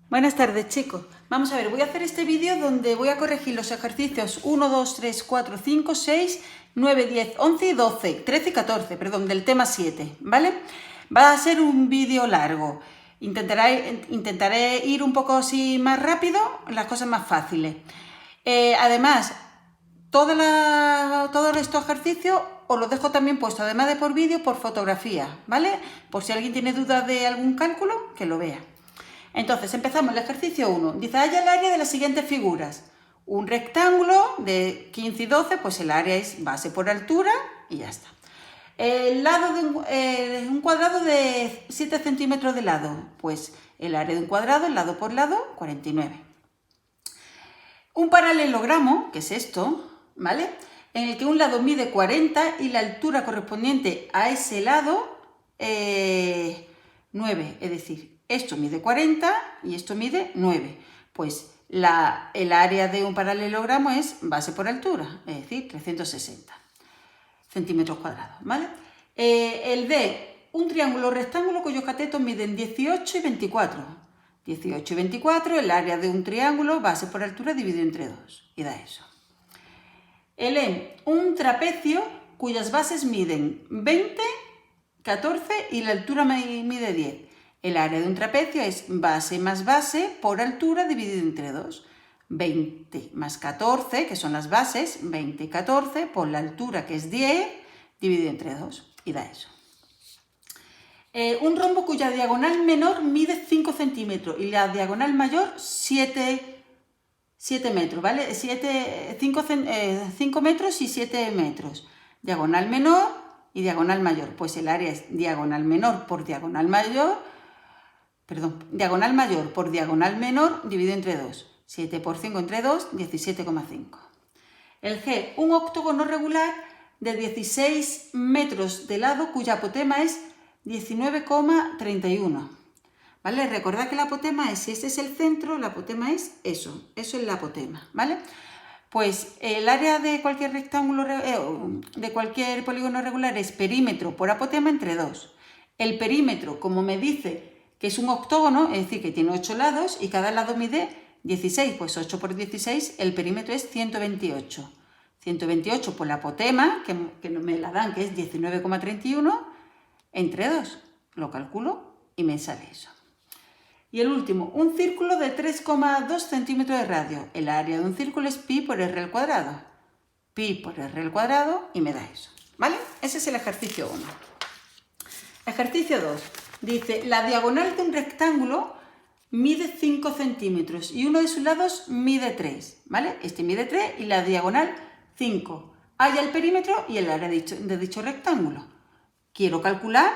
Buenas tardes, chicos. Vamos a ver, voy a hacer este vídeo donde voy a corregir los ejercicios 1, 2, 3, 4, 5, 6, 9, 10, 11 y 12, 13 y 14, perdón, del tema 7, ¿vale? Va a ser un vídeo largo. Intentaré ir un poco así más rápido, las cosas más fáciles. Además, todos estos ejercicios os los dejo también puesto, además de por vídeo, por fotografía, ¿vale? Por si alguien tiene dudas de algún cálculo, que lo vea. Entonces, empezamos el ejercicio 1. Dice, halla el área de las siguientes figuras. Un rectángulo de 15 y 12, pues el área es base por altura y ya está. El lado de un cuadrado de 7 centímetros de lado, pues el área de un cuadrado, lado por lado, 49. Un paralelogramo, que es esto, ¿vale? En el que un lado mide 40 y la altura correspondiente a ese lado, 9, es decir, esto mide 40 y esto mide 9. Pues el área de un paralelogramo es base por altura, es decir, 360 centímetros cuadrados, ¿vale? El de un triángulo rectángulo cuyos catetos miden 18 y 24. 18 y 24, el área de un triángulo, base por altura, dividido entre 2. Y da eso. El E, un trapecio cuyas bases miden 20, 14 y la altura mide 10. El área de un trapecio es base más base por altura dividido entre 2. 20 más 14, que son las bases, 20 y 14, por la altura, que es 10, dividido entre 2. Y da eso. Un rombo cuya diagonal menor mide 5 centímetros y la diagonal mayor 7 metros, ¿vale? 5 metros y 7 metros. Diagonal menor y diagonal mayor. Pues el área es diagonal menor por diagonal mayor, diagonal mayor por diagonal menor dividido entre 2. 7 por 5 entre 2, 17,5. El G, un octógono regular de 16 metros de lado cuya apotema es 19,31. ¿Vale? Recordad que la apotema es, si este es el centro, la apotema es eso es la apotema, ¿vale? Pues el área de cualquier rectángulo, de cualquier polígono regular es perímetro por apotema entre 2. El perímetro, como me dice que es un octógono, es decir, que tiene 8 lados y cada lado mide 16, pues 8 por 16, el perímetro es 128. 128 por la apotema, que me la dan, que es 19,31, entre 2. Lo calculo y me sale eso. Y el último, un círculo de 3,2 centímetros de radio. El área de un círculo es pi por r al cuadrado. Pi por r al cuadrado y me da eso. ¿Vale? Ese es el ejercicio 1. Ejercicio 2. Dice, la diagonal de un rectángulo mide 5 centímetros y uno de sus lados mide 3. ¿Vale? Este mide 3 y la diagonal 5. Halla el perímetro y el área de dicho rectángulo. Quiero calcular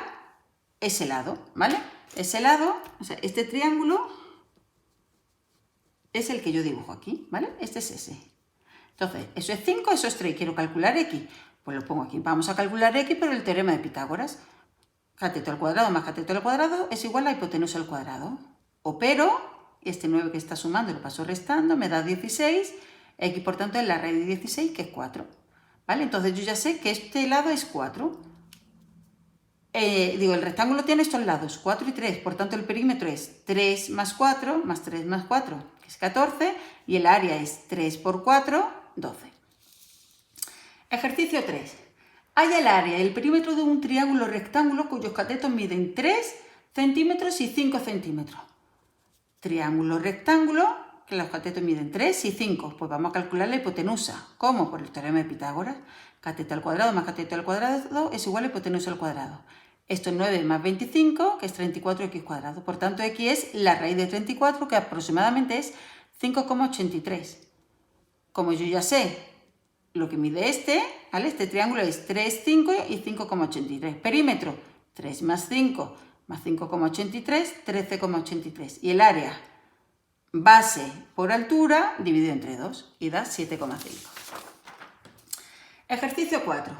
ese lado, ¿vale? Ese lado, o sea, este triángulo es el que yo dibujo aquí, ¿vale? Este es ese. Entonces, eso es 5, eso es 3. Quiero calcular x. Pues lo pongo aquí. Vamos a calcular x por el teorema de Pitágoras. Cateto al cuadrado más cateto al cuadrado es igual a hipotenusa al cuadrado. Opero, este 9 que está sumando lo paso restando, me da 16. X, por tanto, es la raíz de 16, que es 4. ¿Vale? Entonces, yo ya sé que este lado es 4. El rectángulo tiene estos lados, 4 y 3, por tanto el perímetro es 3 más 4, más 3 más 4, que es 14, y el área es 3 por 4, 12. Ejercicio 3. Halla el área y el perímetro de un triángulo rectángulo cuyos catetos miden 3 centímetros y 5 centímetros. Triángulo rectángulo, que los catetos miden 3 y 5, pues vamos a calcular la hipotenusa. ¿Cómo? Por el teorema de Pitágoras. Cateto al cuadrado más cateto al cuadrado es igual a hipotenusa al cuadrado. Esto es 9 más 25, que es 34x cuadrado. Por tanto, x es la raíz de 34, que aproximadamente es 5,83. Como yo ya sé lo que mide este, ¿vale? Este triángulo es 3, 5 y 5,83. Perímetro, 3 más 5 más 5,83, 13,83. Y el área, base por altura, dividido entre 2, y da 7,5. Ejercicio 4.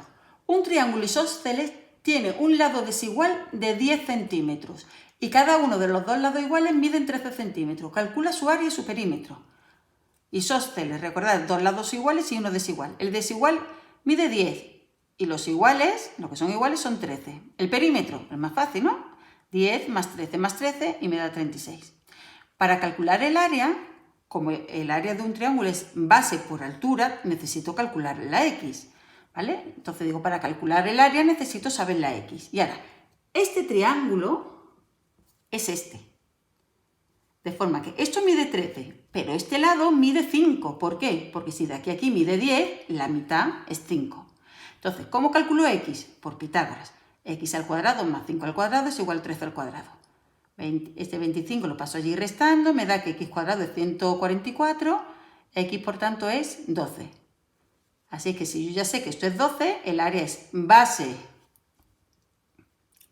Un triángulo isósceles tiene un lado desigual de 10 centímetros y cada uno de los dos lados iguales miden 13 centímetros. Calcula su área y su perímetro. Isósceles, recordad, dos lados iguales y uno desigual. El desigual mide 10 y los iguales, lo que son iguales, son 13. El perímetro, es más fácil, ¿no? 10 más 13 y me da 36. Para calcular el área, como el área de un triángulo es base por altura, necesito calcular la x, ¿vale? Entonces digo, para calcular el área necesito saber la x. Y ahora, este triángulo es este. De forma que esto mide 13, pero este lado mide 5. ¿Por qué? Porque si de aquí a aquí mide 10, la mitad es 5. Entonces, ¿cómo calculo x? Por Pitágoras. X al cuadrado más 5 al cuadrado es igual a 13 al cuadrado. Este 25 lo paso allí restando, me da que x cuadrado es 144, x por tanto es 12. Así que si yo ya sé que esto es 12, el área es base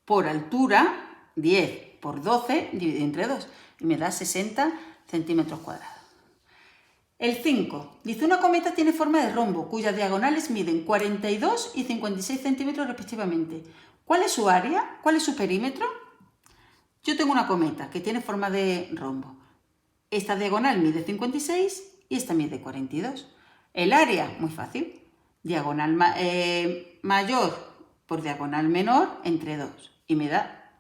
por altura, 10 por 12, dividido entre 2, y me da 60 centímetros cuadrados. El 5. Dice, una cometa tiene forma de rombo, cuyas diagonales miden 42 y 56 centímetros respectivamente. ¿Cuál es su área? ¿Cuál es su perímetro? Yo tengo una cometa que tiene forma de rombo. Esta diagonal mide 56 y esta mide 42. El área, muy fácil, diagonal mayor por diagonal menor entre 2. Y me da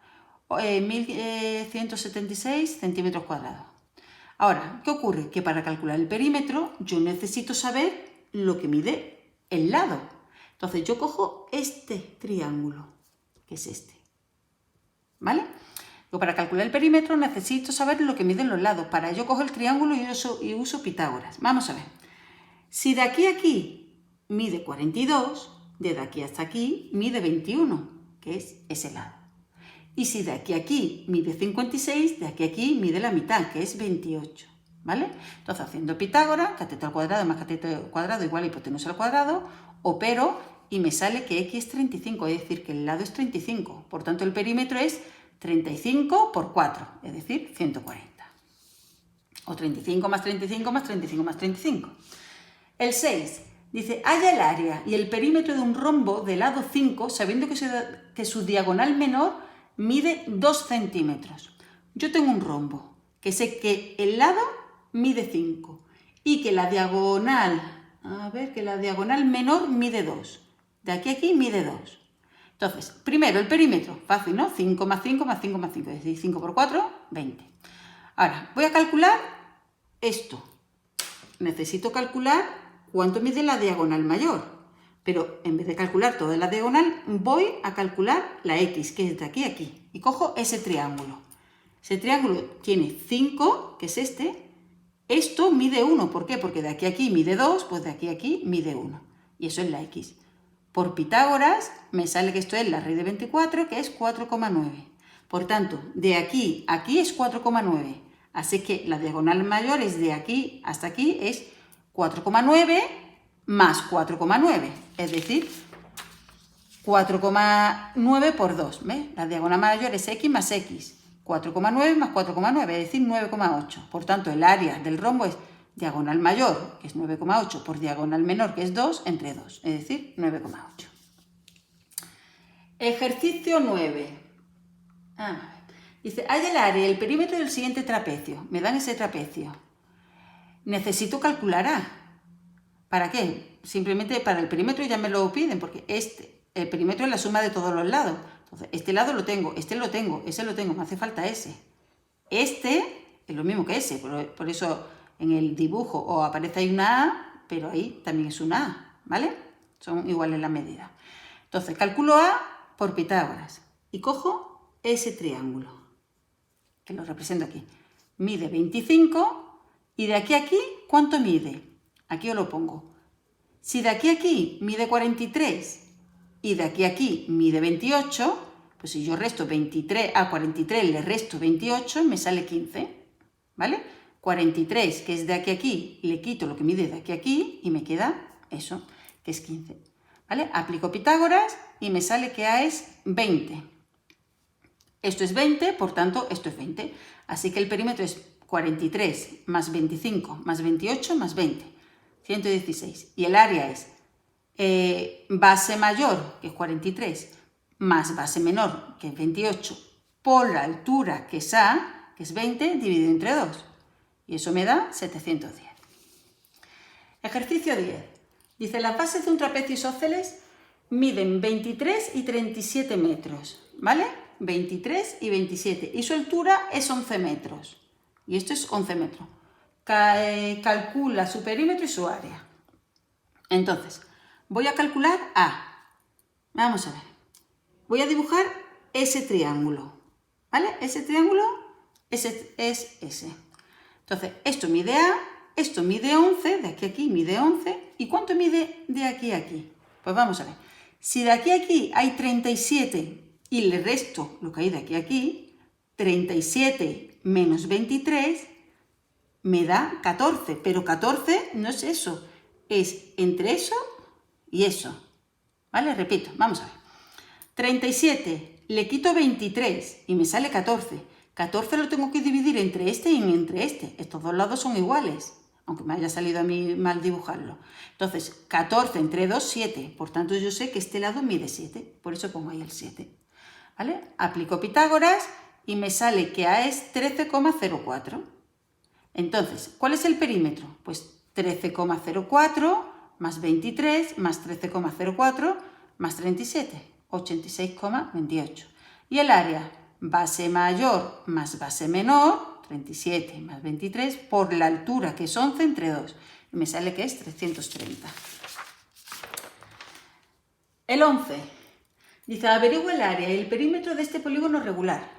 1176 centímetros cuadrados. Ahora, ¿qué ocurre? Que para calcular el perímetro yo necesito saber lo que mide el lado. Entonces yo cojo este triángulo, que es este. ¿Vale? Para calcular el perímetro necesito saber lo que miden los lados. Para ello cojo el triángulo y uso Pitágoras. Vamos a ver. Si de aquí a aquí mide 42, de aquí hasta aquí mide 21, que es ese lado. Y si de aquí a aquí mide 56, de aquí a aquí mide la mitad, que es 28. ¿Vale? Entonces, haciendo Pitágoras, cateto al cuadrado más cateto al cuadrado igual a hipotenusa al cuadrado, opero y me sale que x es 35, es decir, que el lado es 35. Por tanto, el perímetro es 35 por 4, es decir, 140. O 35 más 35 más 35 más 35. El 6 dice, halla el área y el perímetro de un rombo de lado 5, sabiendo que su diagonal menor mide 2 centímetros. Yo tengo un rombo, que sé que el lado mide 5 y que la diagonal, menor mide 2. De aquí a aquí mide 2. Entonces, primero el perímetro, fácil, ¿no? 5 más 5 más 5 más 5, es decir, 5 por 4, 20. Ahora, voy a calcular esto. Necesito calcular cuánto mide la diagonal mayor, pero en vez de calcular toda la diagonal, voy a calcular la x, que es de aquí a aquí, y cojo ese triángulo. Ese triángulo tiene 5, que es este. Esto mide 1, ¿por qué? Porque de aquí a aquí mide 2, pues de aquí a aquí mide 1, y eso es la x. Por Pitágoras me sale que esto es la raíz de 24, que es 4,9. Por tanto, de aquí a aquí es 4,9. Así que la diagonal mayor es de aquí hasta aquí, es 4,9 más 4,9. Es decir, 4,9 por 2. ¿Ves? La diagonal mayor es x más x. 4,9 más 4,9, es decir, 9,8. Por tanto, el área del rombo es diagonal mayor, que es 9,8, por diagonal menor, que es 2, entre 2, es decir, 9,8. Ejercicio 9. Dice, halla el área y el perímetro del siguiente trapecio. Me dan ese trapecio. Necesito calcular A. ¿Para qué? Simplemente para el perímetro ya me lo piden, porque el perímetro es la suma de todos los lados. Entonces, este lado lo tengo, este lo tengo, ese lo tengo, me hace falta ese. Este es lo mismo que ese, por eso en el dibujo o aparece ahí una A, pero ahí también es una A, ¿vale? Son iguales las medidas. Entonces, calculo A por Pitágoras y cojo ese triángulo, que lo represento aquí. Mide 25 y de aquí a aquí, ¿cuánto mide? Aquí os lo pongo. Si de aquí a aquí mide 43 y de aquí a aquí mide 28, pues si yo resto 23 a 43, le resto 28, me sale 15, ¿vale? 43, que es de aquí a aquí, le quito lo que mide de aquí a aquí y me queda eso, que es 15, ¿vale? Aplico Pitágoras y me sale que A es 20. Esto es 20, por tanto, esto es 20. Así que el perímetro es 43 más 25 más 28 más 20, 116. Y el área es base mayor, que es 43, más base menor, que es 28, por la altura, que es A, que es 20, dividido entre 2. Y eso me da 710. Ejercicio 10. Dice, las bases de un trapecio isósceles miden 23 y 37 metros, ¿vale? 23 y 27. Y su altura es 11 metros, y esto es 11 metros. Calcula su perímetro y su área. Entonces, voy a calcular A. Vamos a ver. Voy a dibujar ese triángulo, ¿vale? Ese triángulo es ese. Entonces, esto mide A, esto mide 11, de aquí a aquí mide 11. ¿Y cuánto mide de aquí a aquí? Pues vamos a ver. Si de aquí a aquí hay 37 y le resto lo que hay de aquí a aquí, 37 menos 23 me da 14. Pero 14 no es eso, es entre eso y eso. ¿Vale? Repito, vamos a ver. 37, le quito 23 y me sale 14. 14 lo tengo que dividir entre este y entre este. Estos dos lados son iguales, aunque me haya salido a mí mal dibujarlo. Entonces, 14 entre 2, 7. Por tanto, yo sé que este lado mide 7. Por eso pongo ahí el 7. ¿Vale? Aplico Pitágoras y me sale que A es 13,04. Entonces, ¿cuál es el perímetro? Pues 13,04 más 23 más 13,04 más 37, 86,28. Y el área, base mayor más base menor, 37 más 23, por la altura, que es 11 entre 2. Y me sale que es 330. El 11. Dice, averigua el área y el perímetro de este polígono regular.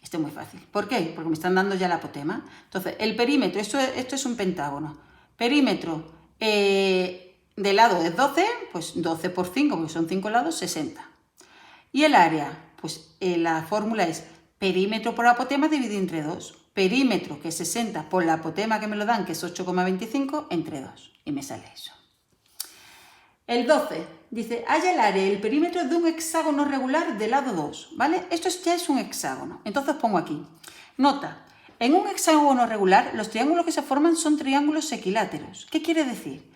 Esto es muy fácil. ¿Por qué? Porque me están dando ya la apotema. Entonces, el perímetro, esto es un pentágono. Perímetro de lado es 12, pues 12 por 5, porque son 5 lados, 60. Y el área, pues la fórmula es perímetro por apotema dividido entre 2. Perímetro, que es 60, por la apotema que me lo dan, que es 8,25, entre 2. Y me sale eso. El 12 dice, halla el área y el perímetro de un hexágono regular de lado 2, ¿vale? Esto ya es un hexágono. Entonces pongo aquí, nota, en un hexágono regular los triángulos que se forman son triángulos equiláteros. ¿Qué quiere decir?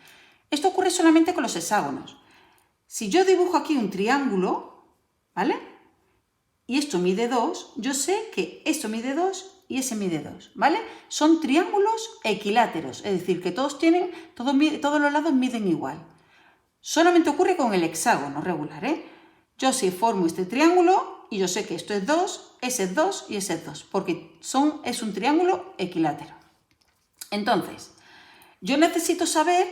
Esto ocurre solamente con los hexágonos. Si yo dibujo aquí un triángulo, ¿vale? Y esto mide 2, yo sé que esto mide 2 y ese mide 2, ¿vale? Son triángulos equiláteros, es decir, que todos los lados miden igual. Solamente ocurre con el hexágono regular, ¿eh? Yo sí formo este triángulo y yo sé que esto es 2, ese es 2 y ese es 2, porque es un triángulo equilátero. Entonces, yo necesito saber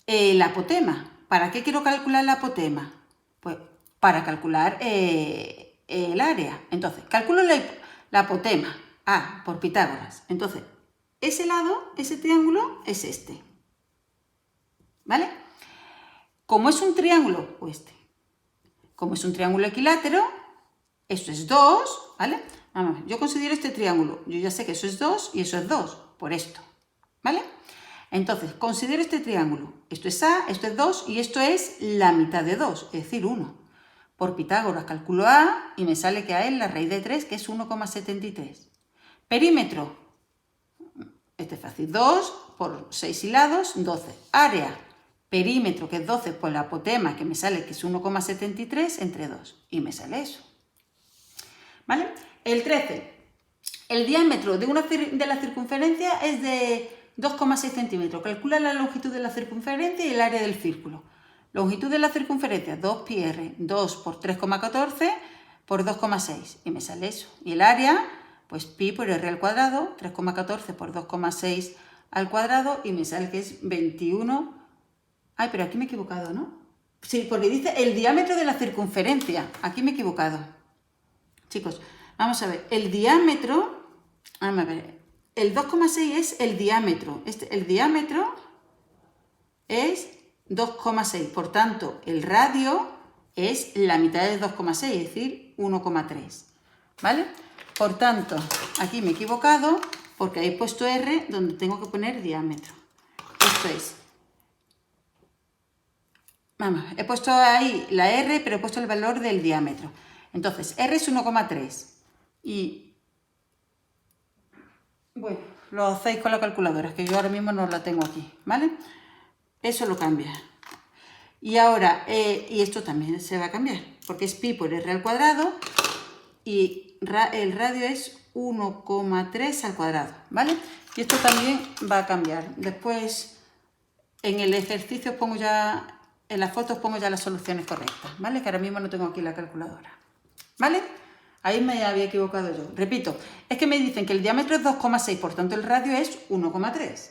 la apotema. ¿Para qué quiero calcular la apotema? Pues para calcular el área. Entonces, calculo la apotema, A, por Pitágoras. Entonces, ese lado, ese triángulo, es este. ¿Vale? Como es un triángulo, como es un triángulo equilátero, esto es 2, ¿vale? Vamos a ver, yo considero este triángulo, yo ya sé que eso es 2 y eso es 2, por esto, ¿vale? Entonces, considero este triángulo, esto es A, esto es 2 y esto es la mitad de 2, es decir, 1. Por Pitágoras calculo A y me sale que A es la raíz de 3, que es 1,73. Perímetro, este es fácil, 2 por 6 hilados, 12. Área, perímetro, que es 12 por la apotema, que me sale que es 1,73 entre 2. Y me sale eso. ¿Vale? El 13. El diámetro de la circunferencia es de 2,6 centímetros. Calcula la longitud de la circunferencia y el área del círculo. Longitud de la circunferencia, 2πr, 2 por 3,14 por 2,6. Y me sale eso. Y el área, pues pi por r al cuadrado, 3,14 por 2,6 al cuadrado. Y me sale que es 21. Ay, pero aquí me he equivocado, ¿no? Sí, porque dice el diámetro de la circunferencia. Aquí me he equivocado. Chicos, vamos a ver. El diámetro, vamos a ver, el 2,6 es el diámetro. El diámetro es 2,6. Por tanto, el radio es la mitad de 2,6, es decir, 1,3. ¿Vale? Por tanto, aquí me he equivocado porque he puesto R donde tengo que poner diámetro. Esto es. Vamos, he puesto ahí la R, pero he puesto el valor del diámetro. Entonces, R es 1,3. Y, bueno, lo hacéis con la calculadora, que yo ahora mismo no la tengo aquí, ¿vale? Eso lo cambia. Y ahora, y esto también se va a cambiar, porque es pi por R al cuadrado y el radio es 1,3 al cuadrado, ¿vale? Y esto también va a cambiar. Después, en el ejercicio pongo ya... En las fotos pongo ya las soluciones correctas, ¿vale? Que ahora mismo no tengo aquí la calculadora, ¿vale? Ahí me había equivocado yo. Repito, es que me dicen que el diámetro es 2,6, por tanto el radio es 1,3.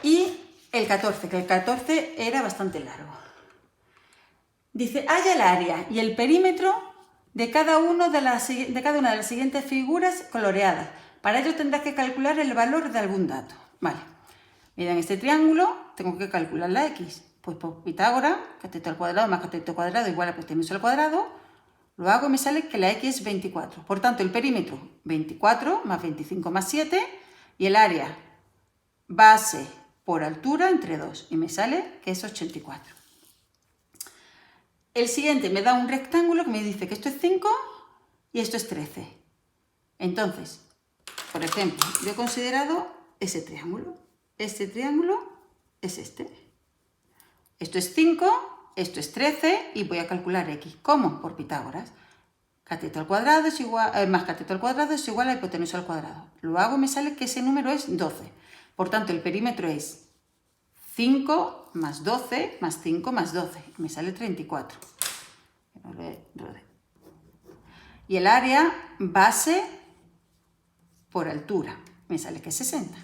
Y el 14, que el 14 era bastante largo. Dice, halla el área y el perímetro de cada una de las siguientes figuras coloreadas. Para ello tendrás que calcular el valor de algún dato. Vale. Mira, en este triángulo tengo que calcular la x. Pues por Pitágoras, cateto al cuadrado más cateto al cuadrado igual a hipotenusa al cuadrado, lo hago y me sale que la x es 24. Por tanto, el perímetro 24 más 25 más 7 y el área base por altura entre 2 y me sale que es 84. El siguiente me da un rectángulo que me dice que esto es 5 y esto es 13. Entonces, por ejemplo, yo he considerado ese triángulo. Este triángulo es este. Esto es 5, esto es 13 y voy a calcular x. ¿Cómo? Por Pitágoras. Cateto al cuadrado es igual, más cateto al cuadrado es igual a hipotenusa al cuadrado. Lo hago y me sale que ese número es 12. Por tanto, el perímetro es 5 más 12 más 5 más 12. Me sale 34. Y el área base por altura. Me sale que es 60.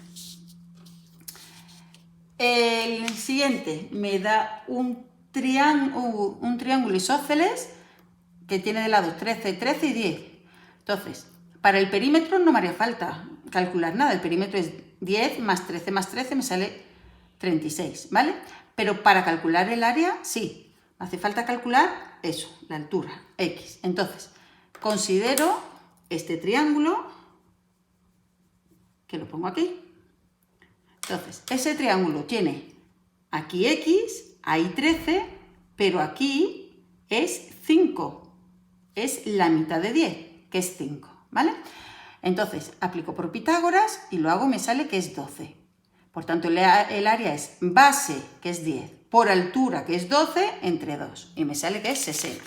El siguiente me da un triángulo isósceles que tiene de lados 13, 13 y 10. Entonces, para el perímetro no me haría falta calcular nada. El perímetro es 10 más 13 me sale 36, ¿vale? Pero para calcular el área, sí. Me hace falta calcular eso, la altura, x. Entonces, considero este triángulo, que lo pongo aquí. Entonces, ese triángulo tiene aquí x, ahí 13, pero aquí es 5. Es la mitad de 10, que es 5, ¿vale? Entonces, aplico por Pitágoras y lo hago y me sale que es 12. Por tanto, el área es base, que es 10, por altura, que es 12, entre 2. Y me sale que es 60.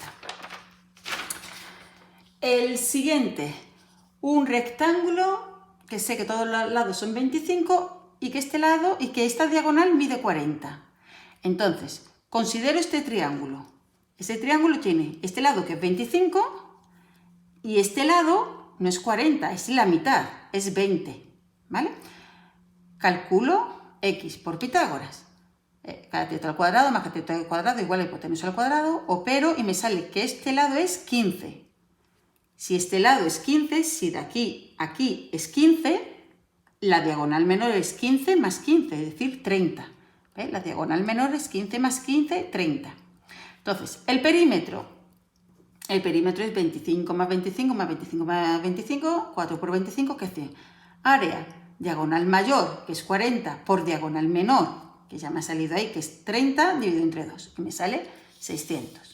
El siguiente, un rectángulo, que sé que todos los lados son 25 y que este lado y que esta diagonal mide 40. Entonces, considero este triángulo. Este triángulo tiene este lado que es 25 y este lado no es 40, es la mitad, es 20, ¿vale? Calculo x por Pitágoras. Cateto al cuadrado más cateto al cuadrado igual a hipotenusa al cuadrado, opero y me sale que este lado es 15. Si este lado es 15, si de aquí a aquí es 15, la diagonal menor es 15 más 15, es decir, 30. ¿Ves? La diagonal menor es 15 más 15, 30. Entonces, el perímetro es 25 más 25 más 25 más 25, 4 por 25, que es 100. Área, diagonal mayor, que es 40, por diagonal menor, que ya me ha salido ahí, que es 30, dividido entre 2, y me sale 600.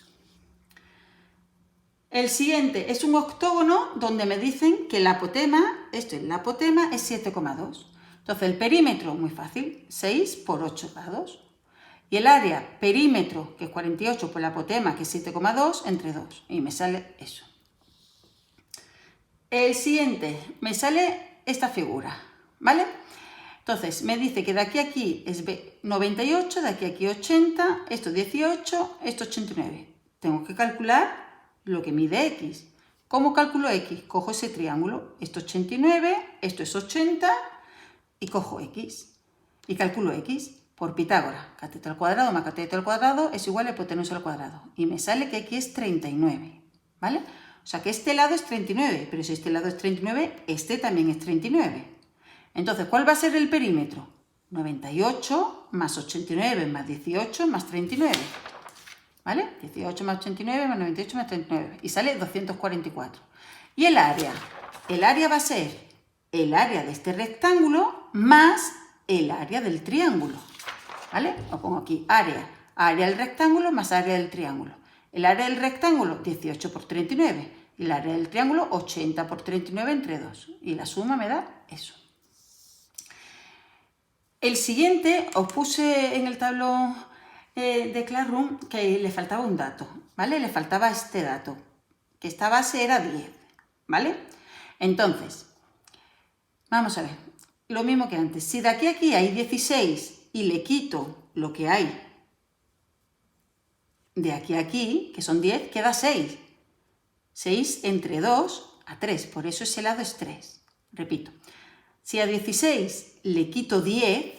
El siguiente es un octógono donde me dicen que la apotema, esto es la apotema, es 7,2. Entonces, el perímetro, muy fácil, 6 por 8 lados. Y el área, perímetro, que es 48, por la apotema, que es 7,2, entre 2. Y me sale eso. El siguiente, me sale esta figura, ¿vale? Entonces, me dice que de aquí a aquí es 98, de aquí a aquí 80, esto 18, esto 89. Tengo que calcular lo que mide x. ¿Cómo calculo x? Cojo ese triángulo, esto es 89, esto es 80 y cojo x. Y calculo x por Pitágoras. Cateto al cuadrado más cateto al cuadrado es igual a hipotenusa al cuadrado. Y me sale que x es 39, ¿vale? O sea que este lado es 39, pero si este lado es 39, este también es 39. Entonces, ¿cuál va a ser el perímetro? 98 más 89 más 18 más 39. ¿Vale? 18 más 89 más 98 más 39. Y sale 244. Y el área va a ser el área de este rectángulo más el área del triángulo. ¿Vale? Lo pongo aquí, área del rectángulo más área del triángulo. El área del rectángulo, 18 por 39. Y el área del triángulo, 80 por 39 entre 2. Y la suma me da eso. El siguiente, os puse en el tablón de Classroom que le faltaba un dato, ¿vale? Le faltaba este dato, que esta base era 10, ¿vale? Entonces, vamos a ver, lo mismo que antes. Si de aquí a aquí hay 16 y le quito lo que hay de aquí a aquí, que son 10, queda 6. 6 entre 2 a 3, por eso ese lado es 3. Repito, si a 16 le quito 10,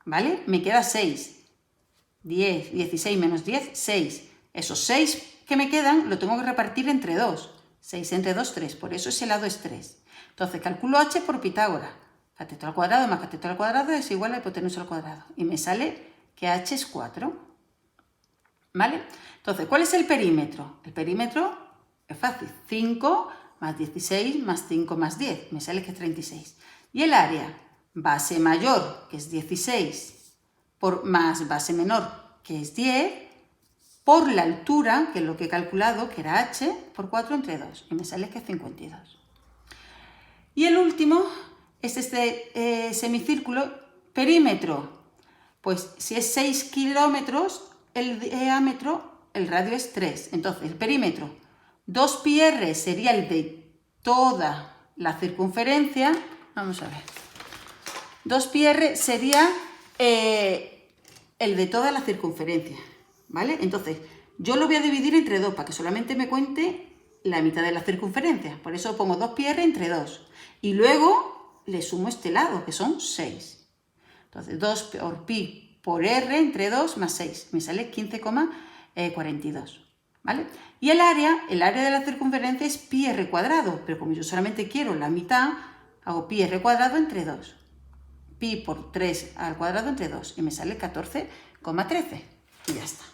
¿vale? Me queda 6. 10, 16 menos 10, 6. Esos 6 que me quedan lo tengo que repartir entre 2. 6 entre 2, 3. Por eso ese lado es 3. Entonces calculo h por Pitágoras. Cateto al cuadrado más cateto al cuadrado es igual a hipotenusa al cuadrado. Y me sale que h es 4. ¿Vale? Entonces, ¿cuál es el perímetro? El perímetro es fácil. 5 más 16 más 5 más 10. Me sale que es 36. Y el área, base mayor, que es 16, más base menor, que es 10, por la altura, que es lo que he calculado, que era h, por 4 entre 2. Y me sale que es 52. Y el último es este semicírculo, perímetro. Pues si es 6 kilómetros, el diámetro, el radio es 3. Entonces, el perímetro, 2πr sería el de toda la circunferencia. Vamos a ver. 2πr sería el de toda la circunferencia, ¿vale? Entonces, yo lo voy a dividir entre 2 para que solamente me cuente la mitad de la circunferencia. Por eso pongo 2πr entre 2. Y luego le sumo este lado, que son 6. Entonces, 2 por pi por r entre 2 más 6. Me sale 15,42. ¿Vale? Y el área de la circunferencia es pi r cuadrado. Pero como yo solamente quiero la mitad, hago pi r cuadrado entre 2. Pi por 3 al cuadrado entre 2. Y me sale 14,13. Y ya está.